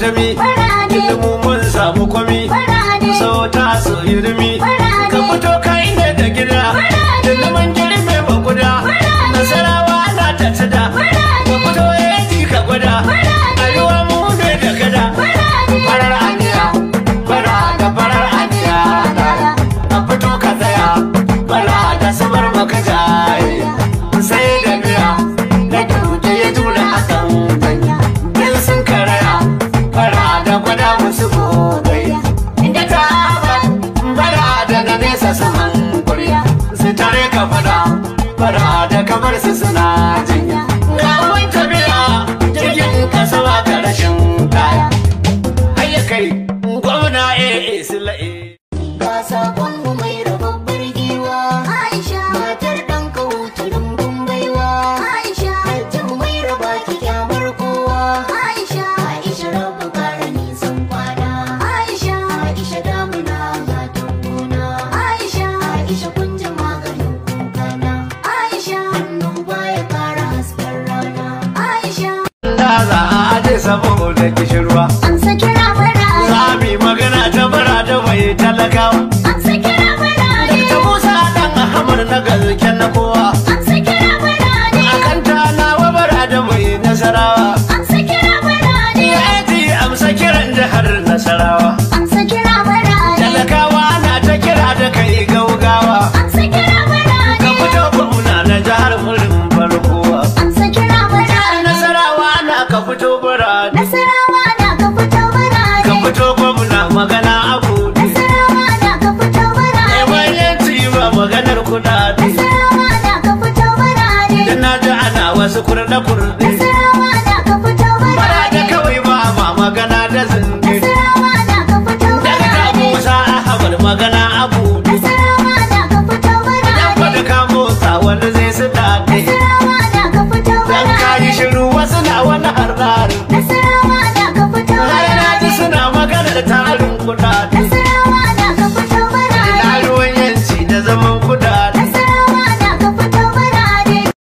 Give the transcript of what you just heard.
kwatami ilimu mun samu kwami sau ta so yirmi ka fito kai ne da gida ilimin girme ba guda nasarawa na ta tada ka fito yaji ka gwada arewa mu ne da gada farar aniya fara da farar aniya ka fito ka tsaya fara da samar maka jaye sai da biya da duje ya tura akan ganya din sun karaya fara da gwada musu gogayya inda ta fara da na nesa saman kuriya su tare ka fara da kamar su suna jinya ga wanta biya jirgin kasuwa ga rashin kaya hayya kai gwamna sila'e ga sakon mu mai rababbar giwa Aisha matar dan kawuta rumbun baiwa Aisha hajjin mai raba ki kyamar kowa Aisha Aisha rabu kara nisan kwana Aisha Aisha damuna ga tunguna Aisha Aisha kunjin maganin kukana Aisha hannu baya kara hasken rana Aisha da za a aje saboda kishirwa an saki rabara Sami magana ta bara da mai talakawa an saki rabara ta Musa dan Ahmad na galken na kowa an saki rabara akan ta na bara da mai nasarawa an saki rabara ya aji amsa kiran jihar nasarawa an saki rabara talakawa na ta kira da kai gaugawa an saki rabara ka fito gwamna na jihar murin farkowa an saki rabara nasarawa na ka fito bara Nasarawa na ka fito birane ka fito gwamna magana abu Nasarawa na ka fito birane emergency ba maganar kudade Nasarawa na ka fito birane da na ji ana wasu kurde Nasarawa na ka fito bara da birane kawai ba ma magana da zinge Nasarawa na ka fito daga ka birane Musa Ahmad magana abu Nasarawa na ka fito dan birane ka motsa wanda zai su dade Nasarawa na ka fito dan ka yi birane shiru wasu na wani harɗari Nasarawa na ka fito har na ji birane suna maganar tarin kudade